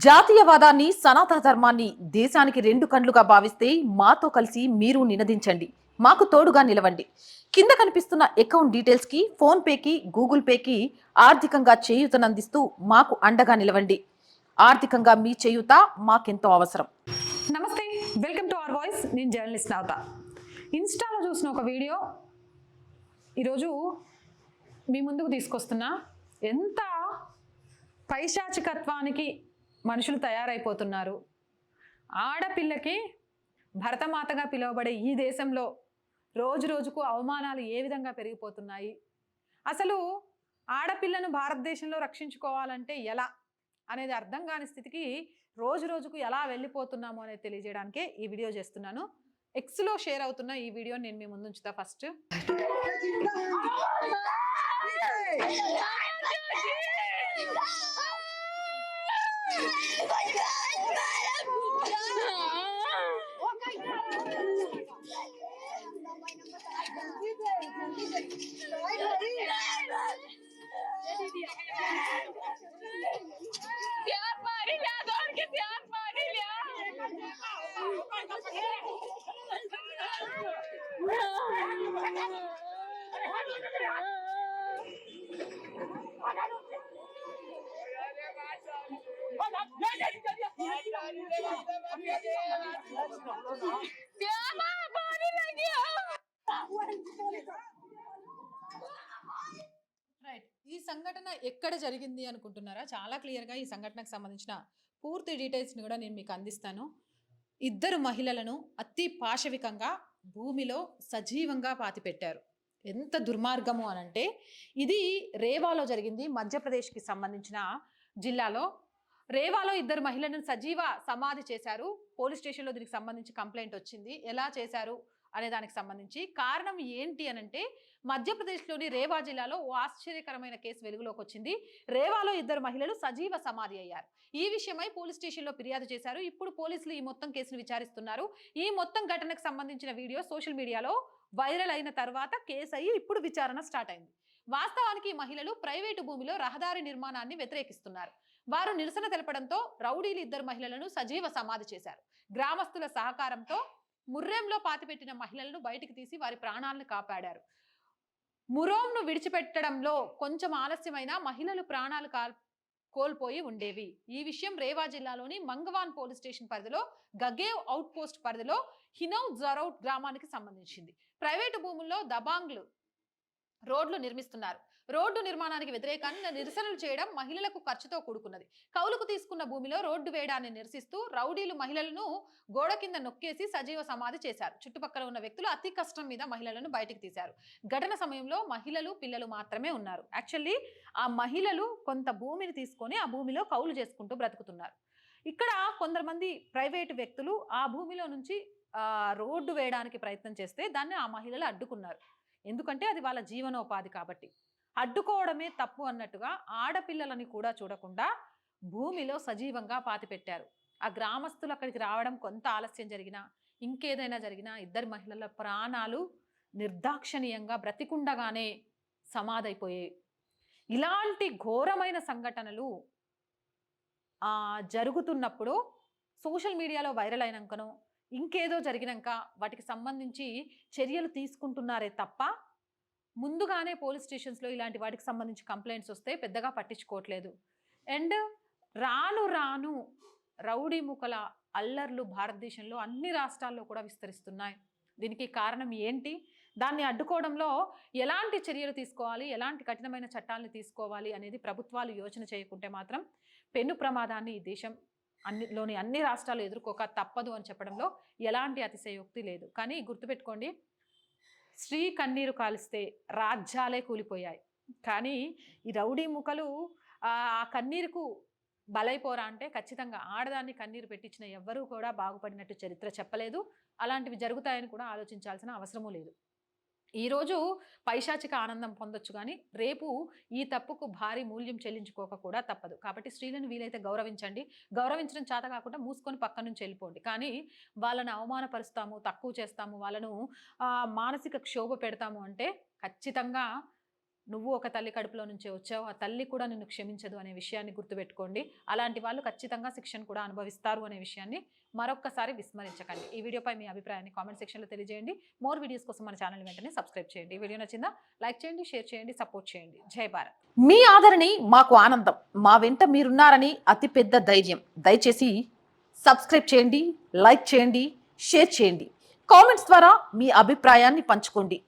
జాతీయవాదాన్ని సనాతన ధర్మాన్ని దేశానికి రెండు కండ్లుగా భావిస్తే మాతో కలిసి మీరు నినదించండి. మాకు తోడుగా నిలవండి. కింద కనిపిస్తున్న అకౌంట్ డీటెయిల్స్ కి ఫోన్ పేకి గూగుల్ పేకి ఆర్థికంగా చేయూతనందిస్తూ మాకు అండగా నిలవండి. ఆర్థికంగా మీ చేయూత మాకెంతో అవసరం. నమస్తే, వెల్కమ్ టు అవర్ వాయిస్. నేను జర్నలిస్ట్ నవత. ఇన్స్టాలో చూసిన ఒక వీడియో ఈరోజు మీ ముందుకు తీసుకొస్తున్నా. ఎంత పైశాచికత్వానికి మనుషులు తయారైపోతున్నారు. ఆడపిల్లకి భరతమాతగా పిలువబడే ఈ దేశంలో రోజు రోజుకు అవమానాలు ఏ విధంగా పెరిగిపోతున్నాయి. అసలు ఆడపిల్లను భారతదేశంలో రక్షించుకోవాలంటే ఎలా అనేది అర్థం కాని స్థితికి రోజు రోజుకు ఎలా వెళ్ళిపోతున్నాము అనేది తెలియజేయడానికే ఈ వీడియో చేస్తున్నాను. ఎక్స్లో షేర్ అవుతున్న ఈ వీడియో నేను మీ ముందు ఉంచుతా. ఫస్ట్ ఈ సంఘటన ఎక్కడ జరిగింది అనుకుంటున్నారా? చాలా క్లియర్గా ఈ సంఘటనకు సంబంధించిన పూర్తి డీటెయిల్స్ని కూడా నేను మీకు అందిస్తాను. ఇద్దరు మహిళలను అతి పాశవికంగా భూమిలో సజీవంగా పాతిపెట్టారు. ఎంత దుర్మార్గము అనంటే ఇది రేవాలో జరిగింది. మధ్యప్రదేశ్కి సంబంధించిన జిల్లాలో రేవాలో ఇద్దరు మహిళలను సజీవ సమాధి చేశారు. పోలీస్ స్టేషన్లో దీనికి సంబంధించి కంప్లైంట్ వచ్చింది. ఎలా చేశారు అనే దానికి సంబంధించి కారణం ఏంటి అనంటే మధ్యప్రదేశ్లోని రేవా జిల్లాలో ఓ ఆశ్చర్యకరమైన కేసు వెలుగులోకి వచ్చింది. రేవాలో ఇద్దరు మహిళలు సజీవ సమాధి అయ్యారు. ఈ విషయమై పోలీస్ స్టేషన్లో ఫిర్యాదు చేశారు. ఇప్పుడు పోలీసులు ఈ మొత్తం కేసును విచారిస్తున్నారు. ఈ మొత్తం ఘటనకు సంబంధించిన వీడియో సోషల్ మీడియాలో వైరల్ అయిన తర్వాత కేసు అయ్యి ఇప్పుడు విచారణ స్టార్ట్ అయింది. వాస్తవానికి ఈ మహిళలు ప్రైవేటు భూమిలో రహదారి నిర్మాణాన్ని వ్యతిరేకిస్తున్నారు. వారు నిరసన తెలపడంతో రౌడీలు ఇద్దరు మహిళలను సజీవ సమాధి చేశారు. గ్రామస్తుల సహకారంతో ముర్రేంలో పాతిపెట్టిన మహిళలను బయటికి తీసి వారి ప్రాణాలను కాపాడారు. మురోంను విడిచిపెట్టడంలో కొంచెం ఆలస్యమైన మహిళలు ప్రాణాలు కోల్పోయి ఉండేవి. ఈ విషయం రేవా జిల్లాలోని మంగవాన్ పోలీస్ స్టేషన్ పరిధిలో గగేవ్ అవుట్ పోస్ట్ పరిధిలో హినౌ జరౌట్ గ్రామానికి సంబంధించింది. ప్రైవేటు భూముల్లో దబాంగ్లు రోడ్లు నిర్మిస్తున్నారు. రోడ్డు నిర్మాణానికి వ్యతిరేకంగా నిరసనలు చేయడం మహిళలకు ఖర్చుతో కూడుకున్నది. కౌలుకు తీసుకున్న భూమిలో రోడ్డు వేయడాన్ని నిరసిస్తూ రౌడీలు మహిళలను గోడ కింద నొక్కేసి సజీవ సమాధి చేశారు. చుట్టుపక్కల ఉన్న వ్యక్తులు అతి కష్టం మీద మహిళలను బయటికి తీశారు. ఘటన సమయంలో మహిళలు పిల్లలు మాత్రమే ఉన్నారు. యాక్చువల్లీ ఆ మహిళలు కొంత భూమిని తీసుకొని ఆ భూమిలో కౌలు చేసుకుంటూ బ్రతుకుతున్నారు. ఇక్కడ కొంతమంది ప్రైవేటు వ్యక్తులు ఆ భూమిలో నుంచి రోడ్డు వేయడానికి ప్రయత్నం చేస్తే దాన్ని ఆ మహిళలు అడ్డుకున్నారు. ఎందుకంటే అది వాళ్ళ జీవనోపాధి కాబట్టి. అడ్డుకోవడమే తప్పు అన్నట్టుగా ఆడపిల్లలని కూడా చూడకుండా భూమిలో సజీవంగా పాతిపెట్టారు. ఆ గ్రామస్తులు అక్కడికి రావడం కొంత ఆలస్యం జరిగినా ఇంకేదైనా జరిగినా ఇద్దరు మహిళల ప్రాణాలు నిర్దాక్షణీయంగా బ్రతికుండగానే సమాధైపోయాయి. ఇలాంటి ఘోరమైన సంఘటనలు జరుగుతున్నప్పుడు సోషల్ మీడియాలో వైరల్ అయినాకనో ఇంకేదో జరిగినాక వాటికి సంబంధించి చర్యలు తీసుకుంటున్నారే తప్ప ముందుగానే పోలీస్ స్టేషన్స్లో ఇలాంటి వాటికి సంబంధించి కంప్లైంట్స్ వస్తే పెద్దగా పట్టించుకోవట్లేదు. అండ్ రాను రాను రౌడీ ముఖల అల్లర్లు భారతదేశంలో అన్ని రాష్ట్రాల్లో కూడా విస్తరిస్తున్నాయి. దీనికి కారణం ఏంటి? దాన్ని అడ్డుకోవడంలో ఎలాంటి చర్యలు తీసుకోవాలి, ఎలాంటి కఠినమైన చట్టాలను తీసుకోవాలి అనేది ప్రభుత్వాలు యోచన చేయకుంటే మాత్రం పెను ప్రమాదాన్ని ఈ దేశం అన్ని రాష్ట్రాలు ఎదుర్కోక తప్పదు అని చెప్పడంలో ఎలాంటి అతిశయోక్తి లేదు. కానీ గుర్తుపెట్టుకోండి, స్త్రీ కన్నీరు కాలిస్తే రాజ్యాలే కూలిపోయాయి. కానీ ఈ రౌడీ ముఖలు ఆ కన్నీరుకు బలైపోరా అంటే ఖచ్చితంగా ఆడదాన్ని కన్నీరు పెట్టించిన ఎవ్వరూ కూడా బాగుపడినట్టు చరిత్ర చెప్పలేదు. అలాంటివి జరుగుతాయని కూడా ఆలోచించాల్సిన అవసరమూ లేదు. ఈరోజు పైశాచిక ఆనందం పొందొచ్చు, కానీ రేపు ఈ తప్పుకు భారీ మూల్యం చెల్లించుకోక కూడా తప్పదు. కాబట్టి స్త్రీలను వీలైతే గౌరవించండి. గౌరవించడం చేత కాకుండా మూసుకొని పక్క నుంచి వెళ్ళిపోండి. కానీ వాళ్ళని అవమానపరుస్తాము, తక్కువ చేస్తాము, వాళ్ళను మానసిక క్షోభ పెడతాము అంటే ఖచ్చితంగా నువ్వు ఒక తల్లి కడుపులో నుంచే వచ్చావు, ఆ తల్లి కూడా నిన్ను క్షమించదు అనే విషయాన్ని గుర్తుపెట్టుకోండి. అలాంటి వాళ్ళు ఖచ్చితంగా శిక్షను కూడా అనుభవిస్తారు అనే విషయాన్ని మరొక్కసారి విస్మరించకండి. ఈ వీడియోపై మీ అభిప్రాయాన్ని కామెంట్ సెక్షన్లో తెలియజేయండి. మోర్ వీడియోస్ కోసం మన ఛానల్ వెంటనే సబ్స్క్రైబ్ చేయండి. ఈ వీడియో నచ్చిందా? లైక్ చేయండి, షేర్ చేయండి, సపోర్ట్ చేయండి. జై భారత్. మీ ఆదరణి మాకు ఆనందం. మా వెంట మీరున్నారని అతిపెద్ద ధైర్యం. దయచేసి సబ్స్క్రైబ్ చేయండి, లైక్ చేయండి, షేర్ చేయండి. కామెంట్స్ ద్వారా మీ అభిప్రాయాన్ని పంచుకోండి.